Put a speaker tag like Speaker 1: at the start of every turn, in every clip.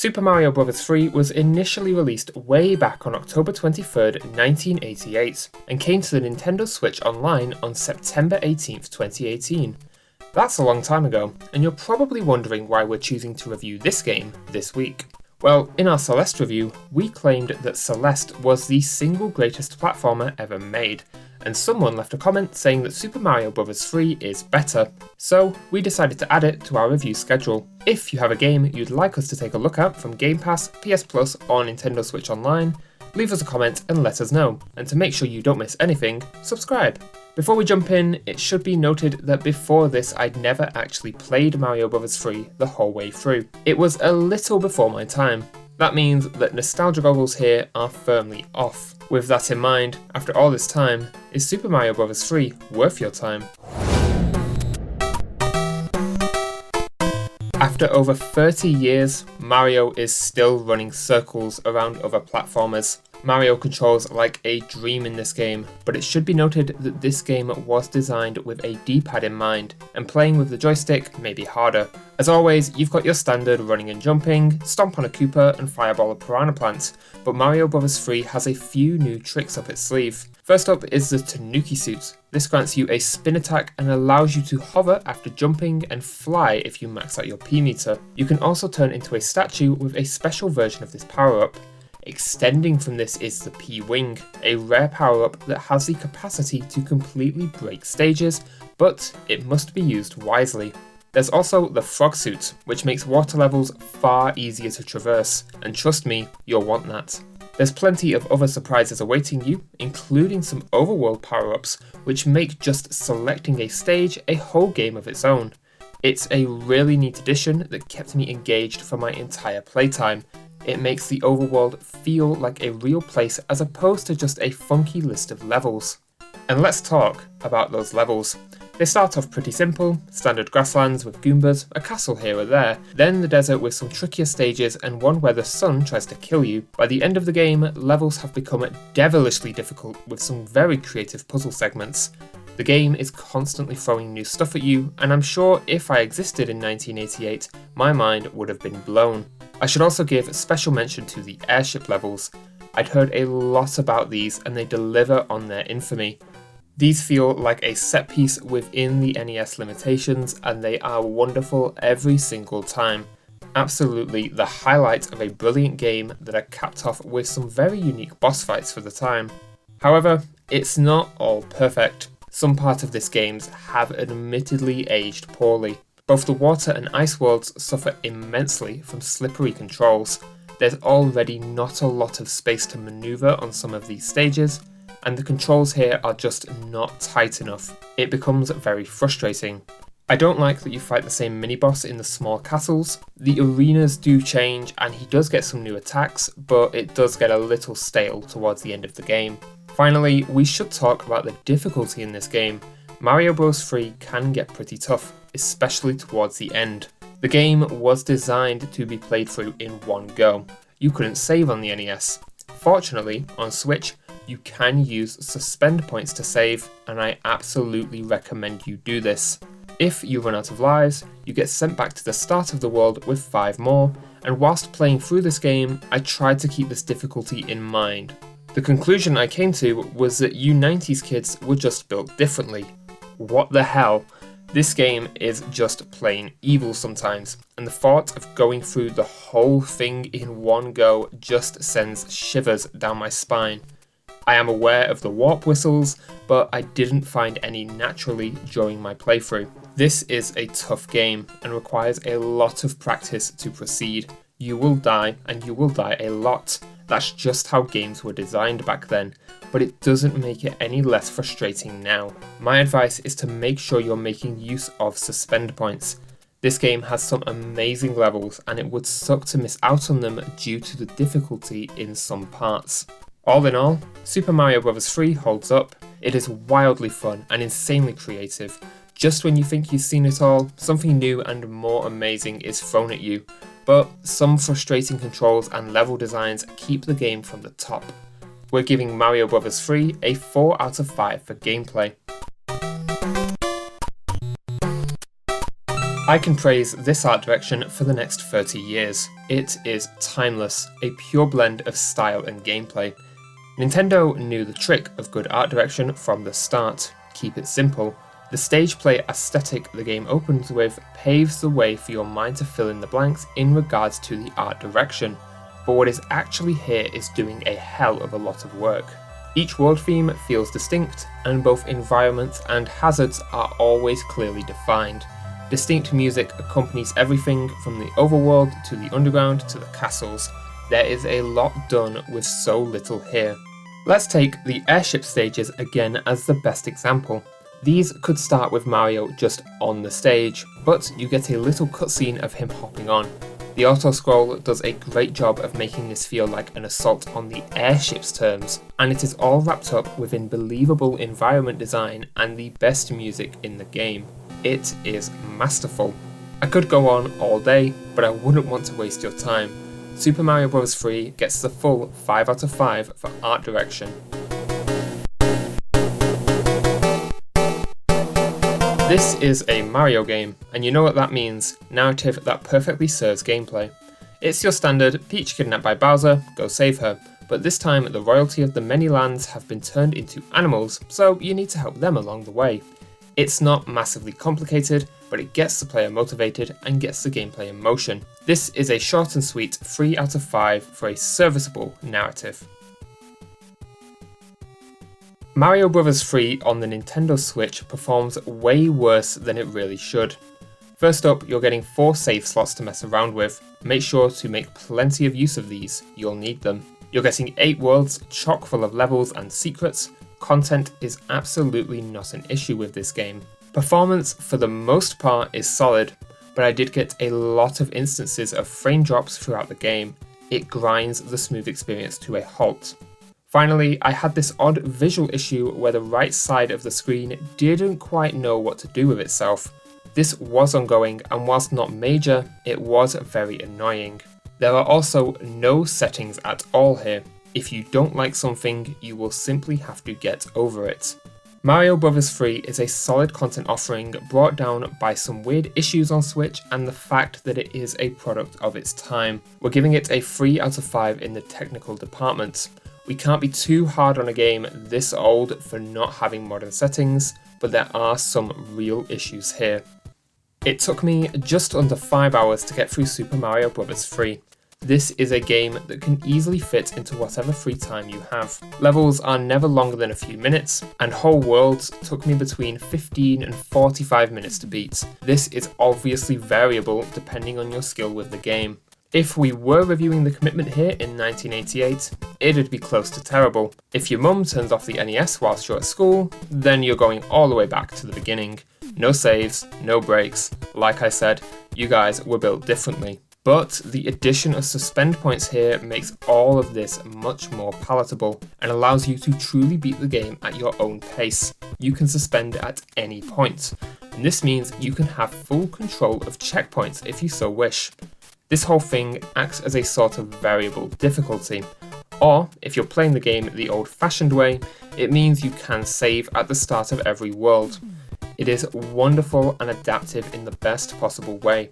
Speaker 1: Super Mario Bros. 3 was initially released way back on October 23rd, 1988, and came to the Nintendo Switch Online on September 18th, 2018. That's a long time ago, and you're probably wondering why we're choosing to review this game this week. Well, in our Celeste review, we claimed that Celeste was the single greatest platformer ever made, and someone left a comment saying that Super Mario Bros. 3 is better, so we decided to add it to our review schedule. If you have a game you'd like us to take a look at from Game Pass, PS Plus, or Nintendo Switch Online, leave us a comment and let us know, and to make sure you don't miss anything, subscribe. Before we jump in, it should be noted that before this I'd never actually played Mario Bros. 3 the whole way through. It was a little before my time. That means that nostalgia goggles here are firmly off. With that in mind, after all this time, is Super Mario Bros. 3 worth your time? After over 30 years, Mario is still running circles around other platformers. Mario controls like a dream in this game, but it should be noted that this game was designed with a D-pad in mind, and playing with the joystick may be harder. As always, you've got your standard running and jumping, stomp on a Koopa and fireball a piranha plant, but Mario Bros. 3 has a few new tricks up its sleeve. First up is the Tanuki suit. This grants you a spin attack and allows you to hover after jumping and fly if you max out your P meter. You can also turn into a statue with a special version of this power up. Extending from this is the P-Wing, a rare power-up that has the capacity to completely break stages, but it must be used wisely. There's also the Frog Suit, which makes water levels far easier to traverse, and trust me, you'll want that. There's plenty of other surprises awaiting you, including some overworld power-ups, which make just selecting a stage a whole game of its own. It's a really neat addition that kept me engaged for my entire playtime. It makes the overworld feel like a real place as opposed to just a funky list of levels. And let's talk about those levels. They start off pretty simple, standard grasslands with Goombas, a castle here or there, then the desert with some trickier stages and one where the sun tries to kill you. By the end of the game, levels have become devilishly difficult with some very creative puzzle segments. The game is constantly throwing new stuff at you, and I'm sure if I existed in 1988, my mind would have been blown. I should also give special mention to the airship levels. I'd heard a lot about these and they deliver on their infamy. These feel like a set piece within the NES limitations and they are wonderful every single time. Absolutely the highlight of a brilliant game that are capped off with some very unique boss fights for the time. However, it's not all perfect. Some parts of this game have admittedly aged poorly. Both the water and ice worlds suffer immensely from slippery controls. There's already not a lot of space to maneuver on some of these stages, and the controls here are just not tight enough. It becomes very frustrating. I don't like that you fight the same mini-boss in the small castles. The arenas do change and he does get some new attacks, but it does get a little stale towards the end of the game. Finally, we should talk about the difficulty in this game. Mario Bros. 3 can get pretty tough, especially towards the end. The game was designed to be played through in one go. You couldn't save on the NES. Fortunately, on Switch, you can use suspend points to save, and I absolutely recommend you do this. If you run out of lives, you get sent back to the start of the world with 5 more, and whilst playing through this game, I tried to keep this difficulty in mind. The conclusion I came to was that you 90s kids were just built differently. What the hell? This game is just plain evil sometimes, and the thought of going through the whole thing in one go just sends shivers down my spine. I am aware of the warp whistles, but I didn't find any naturally during my playthrough. This is a tough game and requires a lot of practice to proceed. You will die, and you will die a lot. That's just how games were designed back then, but it doesn't make it any less frustrating now. My advice is to make sure you're making use of suspend points. This game has some amazing levels and it would suck to miss out on them due to the difficulty in some parts. All in all, Super Mario Bros. 3 holds up. It is wildly fun and insanely creative. Just when you think you've seen it all, something new and more amazing is thrown at you. But some frustrating controls and level designs keep the game from the top. We're giving Mario Bros. 3 a 4 out of 5 for gameplay. I can praise this art direction for the next 30 years. It is timeless, a pure blend of style and gameplay. Nintendo knew the trick of good art direction from the start. Keep it simple. The stage play aesthetic the game opens with paves the way for your mind to fill in the blanks in regards to the art direction, but what is actually here is doing a hell of a lot of work. Each world theme feels distinct, and both environments and hazards are always clearly defined. Distinct music accompanies everything from the overworld to the underground to the castles. There is a lot done with so little here. Let's take the airship stages again as the best example. These could start with Mario just on the stage, but you get a little cutscene of him hopping on. The auto-scroll does a great job of making this feel like an assault on the airship's terms, and it is all wrapped up within believable environment design and the best music in the game. It is masterful. I could go on all day, but I wouldn't want to waste your time. Super Mario Bros. 3 gets the full 5 out of 5 for art direction. This is a Mario game, and you know what that means, narrative that perfectly serves gameplay. It's your standard Peach kidnapped by Bowser, go save her, but this time the royalty of the many lands have been turned into animals, so you need to help them along the way. It's not massively complicated, but it gets the player motivated and gets the gameplay in motion. This is a short and sweet 3 out of 5 for a serviceable narrative. Mario Bros. 3 on the Nintendo Switch performs way worse than it really should. First up, you're getting 4 save slots to mess around with. Make sure to make plenty of use of these, you'll need them. You're getting 8 worlds, chock full of levels and secrets. Content is absolutely not an issue with this game. Performance for the most part is solid, but I did get a lot of instances of frame drops throughout the game. It grinds the smooth experience to a halt. Finally, I had this odd visual issue where the right side of the screen didn't quite know what to do with itself. This was ongoing, and whilst not major, it was very annoying. There are also no settings at all here. If you don't like something, you will simply have to get over it. Mario Bros. 3 is a solid content offering brought down by some weird issues on Switch and the fact that it is a product of its time. We're giving it a 3 out of 5 in the technical department. We can't be too hard on a game this old for not having modern settings, but there are some real issues here. It took me just under 5 hours to get through Super Mario Bros. 3. This is a game that can easily fit into whatever free time you have. Levels are never longer than a few minutes, and whole worlds took me between 15 and 45 minutes to beat. This is obviously variable depending on your skill with the game. If we were reviewing The Commitment here in 1988, it'd be close to terrible. If your mum turns off the NES whilst you're at school, then you're going all the way back to the beginning. No saves, no breaks. Like I said, you guys were built differently. But the addition of suspend points here makes all of this much more palatable and allows you to truly beat the game at your own pace. You can suspend at any point, and this means you can have full control of checkpoints if you so wish. This whole thing acts as a sort of variable difficulty, or if you're playing the game the old-fashioned way, it means you can save at the start of every world. It is wonderful and adaptive in the best possible way.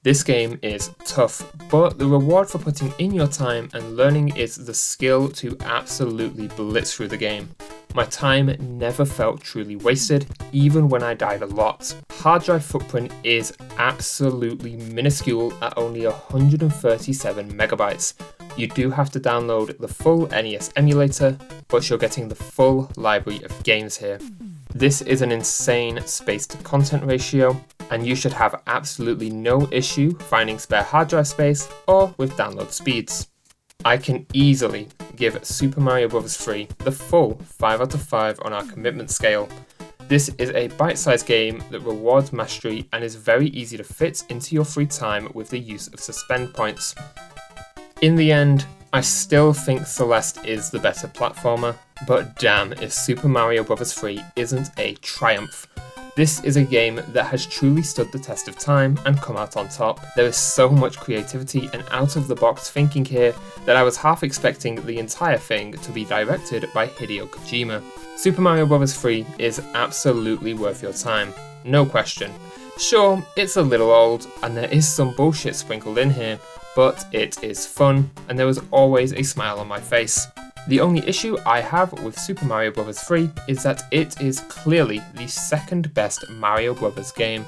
Speaker 1: This game is tough, but the reward for putting in your time and learning is the skill to absolutely blitz through the game. My time never felt truly wasted, even when I died a lot. Hard drive footprint is absolutely minuscule at only 137 megabytes. You do have to download the full NES emulator, but you're getting the full library of games here. This is an insane space to content ratio, and you should have absolutely no issue finding spare hard drive space or with download speeds. I can easily give Super Mario Bros. 3 the full 5 out of 5 on our commitment scale. This is a bite-sized game that rewards mastery and is very easy to fit into your free time with the use of suspend points. In the end, I still think Celeste is the better platformer, but damn if Super Mario Bros. 3 isn't a triumph. This is a game that has truly stood the test of time and come out on top. There is so much creativity and out-of-the-box thinking here that I was half expecting the entire thing to be directed by Hideo Kojima. Super Mario Bros. 3 is absolutely worth your time, no question. Sure, it's a little old, and there is some bullshit sprinkled in here, but it is fun, and there was always a smile on my face. The only issue I have with Super Mario Bros. 3 is that it is clearly the second best Mario Bros. Game.